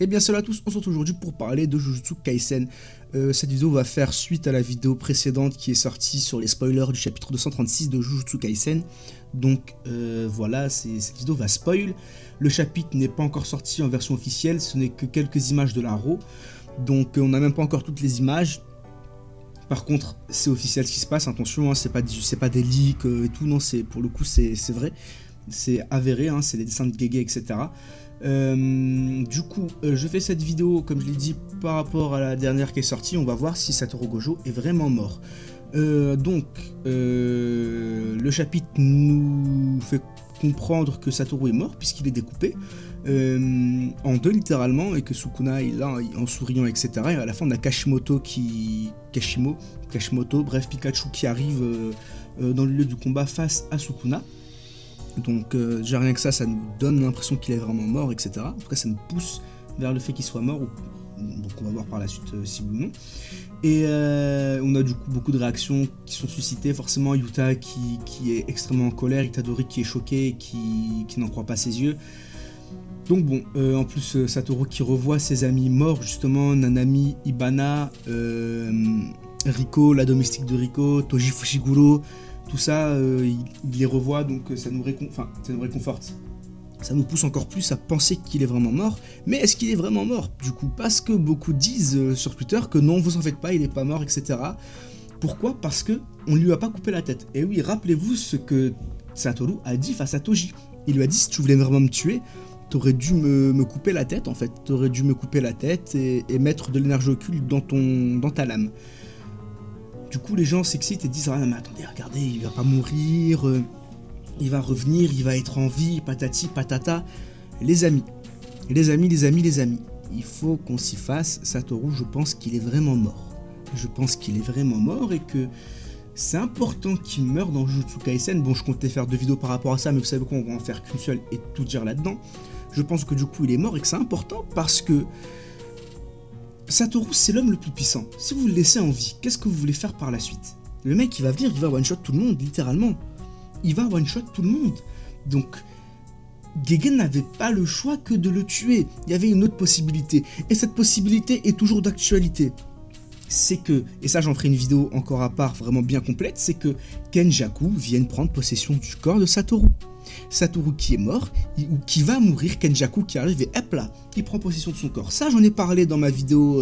Eh bien salut à tous, on se retrouve aujourd'hui pour parler de Jujutsu Kaisen. Cette vidéo va faire suite à la vidéo précédente qui est sortie sur les spoilers du chapitre 236 de Jujutsu Kaisen. Donc voilà, cette vidéo va spoil. Le chapitre n'est pas encore sorti en version officielle, ce n'est que quelques images de la RAW. Donc on n'a même pas encore toutes les images. Par contre, c'est officiel ce qui se passe, attention, hein, c'est pas des leaks et tout, non, pour le coup c'est vrai. C'est avéré, hein, c'est les dessins de Gege, etc. Du coup, je fais cette vidéo, comme je l'ai dit, par rapport à la dernière qui est sortie. On va voir si Satoru Gojo est vraiment mort. Le chapitre nous fait comprendre que Satoru est mort, puisqu'il est découpé en deux, littéralement, et que Sukuna est là, en souriant, etc. Et à la fin, on a Kashimoto, bref, Pikachu qui arrive dans le lieu du combat face à Sukuna. Donc déjà rien que ça nous donne l'impression qu'il est vraiment mort, etc. En tout cas ça nous pousse vers le fait qu'il soit mort, donc on va voir par la suite si oui ou non. Et on a du coup beaucoup de réactions qui sont suscitées, forcément Yuta qui est extrêmement en colère, Itadori qui est choqué, qui n'en croit pas ses yeux. Donc bon, en plus Satoru qui revoit ses amis morts justement, Nanami, Ibana, Riko, la domestique de Riko, Toji Fushiguro. Tout ça, il les revoit, donc ça nous réconforte. Ça nous pousse encore plus à penser qu'il est vraiment mort. Mais est-ce qu'il est vraiment mort, du coup? Parce que beaucoup disent sur Twitter que non, vous en faites pas, il est pas mort, etc. Pourquoi? Parce que on lui a pas coupé la tête. Et oui, rappelez-vous ce que Satoru a dit face à Toji. Il lui a dit, si tu voulais vraiment me tuer, t'aurais dû me couper la tête, en fait. T'aurais dû me couper la tête et mettre de l'énergie occulte dans ta lame. Du coup, les gens s'excitent et disent « Ah non, mais attendez, regardez, il va pas mourir, il va revenir, il va être en vie, patati, patata. » Les amis, il faut qu'on s'y fasse. Satoru, je pense qu'il est vraiment mort. Je pense qu'il est vraiment mort et que c'est important qu'il meure dans Jujutsu Kaisen. Bon, je comptais faire 2 vidéos par rapport à ça, mais vous savez quoi, on va en faire qu'une seule et tout dire là-dedans. Je pense que du coup, il est mort et que c'est important parce que Satoru, c'est l'homme le plus puissant. Si vous le laissez en vie, qu'est-ce que vous voulez faire par la suite? Le mec, il va venir, il va one-shot tout le monde, littéralement. Il va one-shot tout le monde. Donc, Gege n'avait pas le choix que de le tuer. Il y avait une autre possibilité. Et cette possibilité est toujours d'actualité. C'est que, et ça j'en ferai une vidéo encore à part vraiment bien complète, c'est que Kenjaku vienne prendre possession du corps de Satoru. Satoru qui est mort, ou qui va mourir, Kenjaku qui arrive et hop là, il prend possession de son corps. Ça j'en ai parlé dans ma vidéo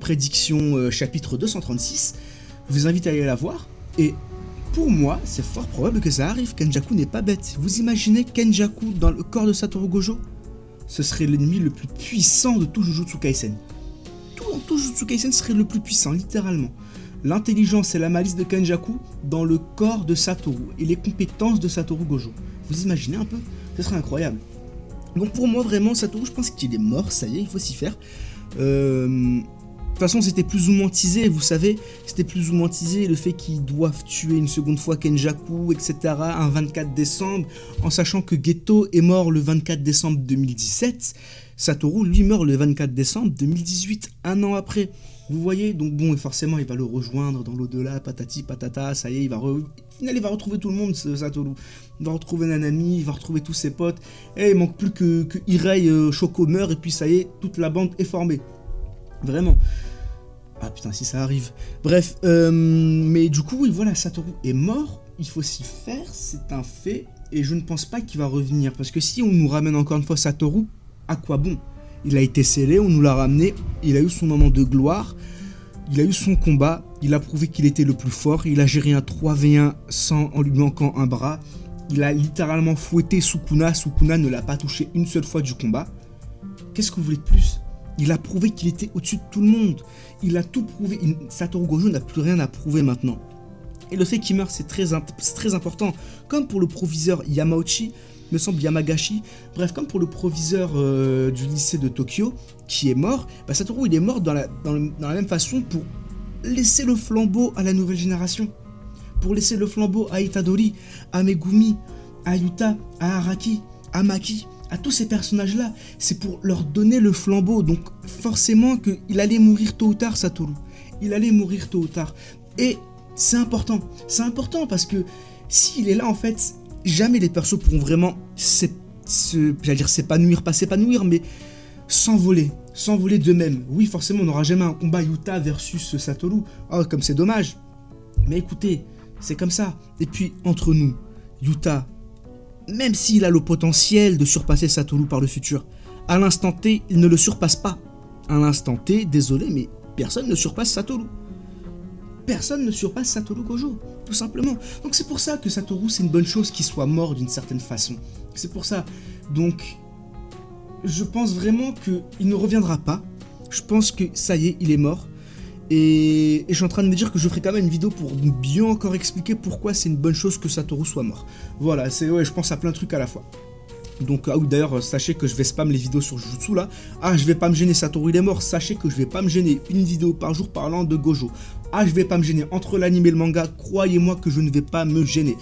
prédiction chapitre 236, je vous invite à aller la voir, et pour moi c'est fort probable que ça arrive, Kenjaku n'est pas bête. Vous imaginez Kenjaku dans le corps de Satoru Gojo? Ce serait l'ennemi le plus puissant de tout Jujutsu Kaisen. Tout Jujutsu Kaisen serait le plus puissant, littéralement. L'intelligence et la malice de Kenjaku dans le corps de Satoru et les compétences de Satoru Gojo. Vous imaginez un peu? Ce serait incroyable. Donc pour moi vraiment Satoru, je pense qu'il est mort, ça y est, il faut s'y faire. De toute façon c'était plus ou moins teasé, vous savez, c'était plus ou moins teasé le fait qu'ils doivent tuer une seconde fois Kenjaku, etc. un 24 décembre, en sachant que Geto est mort le 24 décembre 2017, Satoru lui meurt le 24 décembre 2018, un an après. Vous voyez, donc bon, et forcément il va le rejoindre dans l'au-delà, patati patata, ça y est, il va retrouver tout le monde, Satoru. Il va retrouver Nanami, il va retrouver tous ses potes, et il manque plus que Hirei Shoko meurt, et puis ça y est, toute la bande est formée. Vraiment. Ah putain, si ça arrive. Bref, mais du coup, oui, voilà, Satoru est mort, il faut s'y faire, c'est un fait, et je ne pense pas qu'il va revenir, parce que si on nous ramène encore une fois Satoru, à quoi bon? Il a été scellé, on nous l'a ramené, il a eu son moment de gloire, il a eu son combat, il a prouvé qu'il était le plus fort, il a géré un 3v1 en lui manquant un bras, il a littéralement fouetté Sukuna, Sukuna ne l'a pas touché une seule fois du combat. Qu'est-ce que vous voulez de plus? Il a prouvé qu'il était au-dessus de tout le monde, il a tout prouvé, Satoru Gojo n'a plus rien à prouver maintenant. Et le fait qu'il meure, c'est très important, comme pour le proviseur Yamauchi, me semble Yamagashi, bref, comme pour le proviseur du lycée de Tokyo, qui est mort, bah Satoru il est mort dans la même façon pour laisser le flambeau à la nouvelle génération, pour laisser le flambeau à Itadori, à Megumi, à Yuta, à Araki, à Maki, à tous ces personnages-là, c'est pour leur donner le flambeau, donc forcément qu'il allait mourir tôt ou tard, Satoru, il allait mourir tôt ou tard, et c'est important parce que s'il est là en fait, jamais les persos pourront vraiment j'allais dire s'épanouir, pas s'épanouir, mais s'envoler d'eux-mêmes. Oui, forcément, on n'aura jamais un combat Yuta versus Satoru. Oh, comme c'est dommage. Mais écoutez, c'est comme ça. Et puis, entre nous, Yuta, même s'il a le potentiel de surpasser Satoru par le futur, à l'instant T, il ne le surpasse pas. À l'instant T, désolé, mais personne ne surpasse Satoru. Personne ne surpasse Satoru Gojo, tout simplement. Donc c'est pour ça que Satoru, c'est une bonne chose qu'il soit mort d'une certaine façon. C'est pour ça. Donc, je pense vraiment qu'il ne reviendra pas. Je pense que ça y est, il est mort. Et je suis en train de me dire que je ferai quand même une vidéo pour bien encore expliquer pourquoi c'est une bonne chose que Satoru soit mort. Voilà, je pense à plein de trucs à la fois. Donc, ah oui, d'ailleurs, sachez que je vais spam les vidéos sur Jujutsu là. Ah, je vais pas me gêner, Satoru il est mort. Sachez que je vais pas me gêner. Une vidéo par jour parlant de Gojo. Ah, je vais pas me gêner. Entre l'anime et le manga, croyez-moi que je ne vais pas me gêner.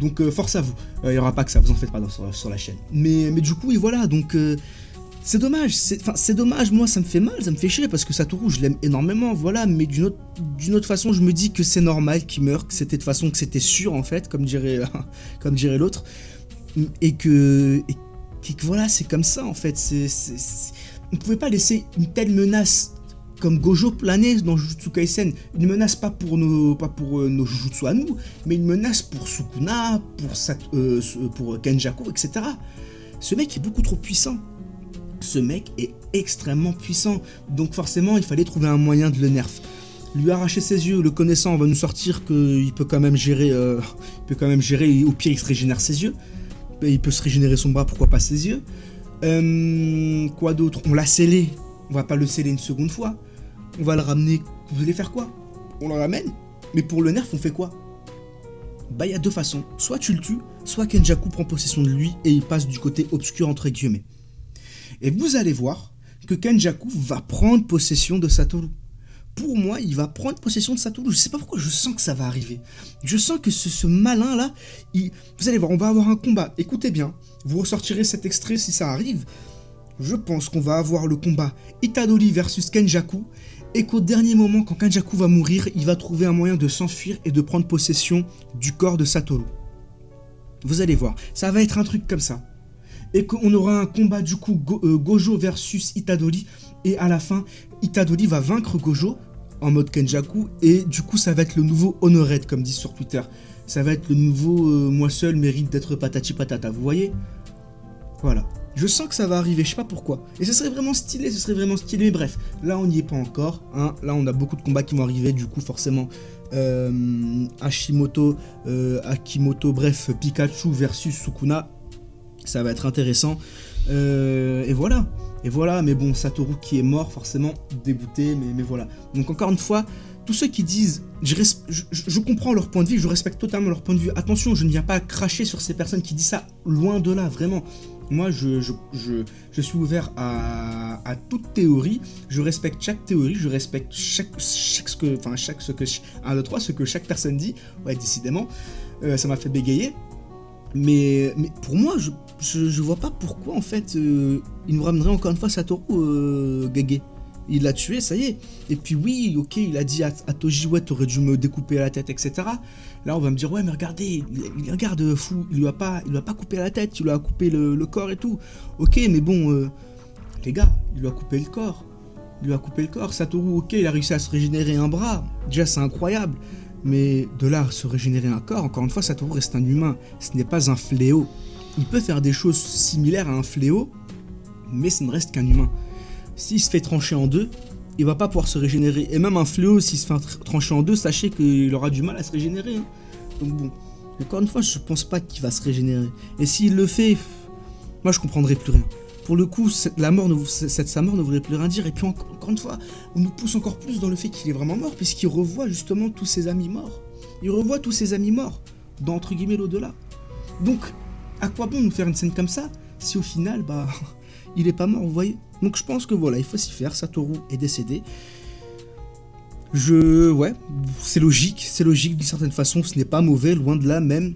Donc, force à vous. Il n'y aura pas que ça, vous en faites pas sur la chaîne. Mais du coup, oui, voilà. Donc, c'est dommage. C'est dommage. Moi, ça me fait mal, ça me fait chier parce que Satoru, je l'aime énormément. Voilà. Mais d'une autre façon, je me dis que c'est normal qu'il meure, que c'était de façon que c'était sûr, en fait, comme dirait l'autre. Et que voilà, c'est comme ça en fait. On ne pouvait pas laisser une telle menace comme Gojo planer dans Jujutsu Kaisen. Une menace pas pour nos Jujutsu à nous, mais une menace pour Sukuna, pour Kenjaku, etc. Ce mec est beaucoup trop puissant. Ce mec est extrêmement puissant. Donc forcément, il fallait trouver un moyen de le nerf. Lui arracher ses yeux, le connaissant, on va nous sortir qu'il peut quand même gérer. Au pire, il se régénère ses yeux. Il peut se régénérer son bras, pourquoi pas ses yeux. Quoi d'autre? On l'a scellé. On va pas le sceller une seconde fois. On va le ramener. Vous allez faire quoi? On le ramène. Mais pour le nerf, on fait quoi? Bah, il y a deux façons. Soit tu le tues, soit Kenjaku prend possession de lui et il passe du côté obscur entre guillemets. Et vous allez voir que Kenjaku va prendre possession de Satoru. Pour moi, il va prendre possession de Satoru. Je sais pas pourquoi, je sens que ça va arriver. Je sens que ce malin-là, vous allez voir, on va avoir un combat. Écoutez bien, vous ressortirez cet extrait si ça arrive. Je pense qu'on va avoir le combat Itadori versus Kenjaku, et qu'au dernier moment, quand Kenjaku va mourir, il va trouver un moyen de s'enfuir et de prendre possession du corps de Satoru. Vous allez voir, ça va être un truc comme ça. Et qu'on aura un combat du coup Gojo versus Itadori, et à la fin, Itadori va vaincre Gojo en mode Kenjaku, et du coup ça va être le nouveau Honored, comme disent sur Twitter. Ça va être le nouveau moi seul mérite d'être patati patata, vous voyez? Voilà. Je sens que ça va arriver, je sais pas pourquoi. Et ce serait vraiment stylé, mais bref, là on n'y est pas encore, hein. Là on a beaucoup de combats qui vont arriver, du coup forcément Hashimoto, Akimoto, bref, Pikachu versus Sukuna, ça va être intéressant. Et voilà, mais bon, Satoru qui est mort, forcément dégoûté, mais voilà. Donc encore une fois, tous ceux qui disent, je comprends leur point de vue, je respecte totalement leur point de vue. Attention, je ne viens pas cracher sur ces personnes qui disent ça, loin de là, vraiment. Moi, je suis ouvert à toute théorie, je respecte chaque théorie, je respecte ce que chaque personne dit. Ouais, décidément, ça m'a fait bégayer. Mais pour moi, je vois pas pourquoi, en fait, il nous ramènerait encore une fois Satoru, Gege. Il l'a tué, ça y est. Et puis oui, ok, il a dit à Toji, ouais, t'aurais dû me découper la tête, etc. Là, on va me dire, ouais, mais regardez, regarde, fou, il lui a pas coupé la tête, il lui a coupé le corps et tout. Ok, mais bon, les gars, il lui a coupé le corps. Satoru, ok, il a réussi à se régénérer un bras. Déjà, c'est incroyable. Mais de là à se régénérer un corps, encore une fois, Satoru reste un humain. Ce n'est pas un fléau. Il peut faire des choses similaires à un fléau, mais ce ne reste qu'un humain. S'il se fait trancher en deux, il va pas pouvoir se régénérer. Et même un fléau, s'il se fait trancher en deux, sachez qu'il aura du mal à se régénérer. Hein. Donc bon, encore une fois, je pense pas qu'il va se régénérer. Et s'il le fait, moi je comprendrai plus rien. Pour le coup, sa mort ne voudrait plus rien dire. Et puis encore une fois, on nous pousse encore plus dans le fait qu'il est vraiment mort, puisqu'il revoit justement tous ses amis morts. Il revoit tous ses amis morts, dans entre guillemets l'au-delà. Donc, à quoi bon nous faire une scène comme ça, si au final, bah, il est pas mort, vous voyez? Donc je pense que voilà, il faut s'y faire, Satoru est décédé. Ouais, c'est logique d'une certaine façon, ce n'est pas mauvais, loin de là même.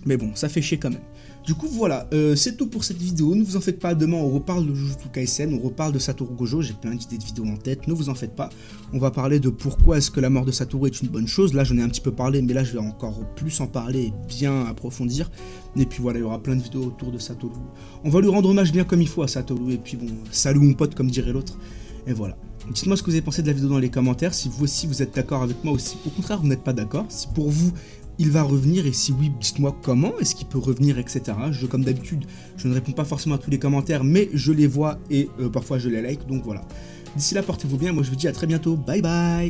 Mais bon, ça fait chier quand même. Du coup voilà, c'est tout pour cette vidéo, ne vous en faites pas, demain on reparle de Jujutsu Kaisen, on reparle de Satoru Gojo, j'ai plein d'idées de vidéos en tête, ne vous en faites pas. On va parler de pourquoi est-ce que la mort de Satoru est une bonne chose, là j'en ai un petit peu parlé, mais là je vais encore plus en parler et bien approfondir. Et puis voilà, il y aura plein de vidéos autour de Satoru. On va lui rendre hommage bien comme il faut à Satoru, et puis bon, salut mon pote comme dirait l'autre, et voilà. Dites-moi ce que vous avez pensé de la vidéo dans les commentaires, si vous aussi vous êtes d'accord avec moi ou si au contraire vous n'êtes pas d'accord, si pour vous il va revenir et si oui, dites-moi comment est-ce qu'il peut revenir, etc. Comme d'habitude, je ne réponds pas forcément à tous les commentaires, mais je les vois et parfois je les like, donc voilà. D'ici là, portez-vous bien, moi je vous dis à très bientôt, bye bye.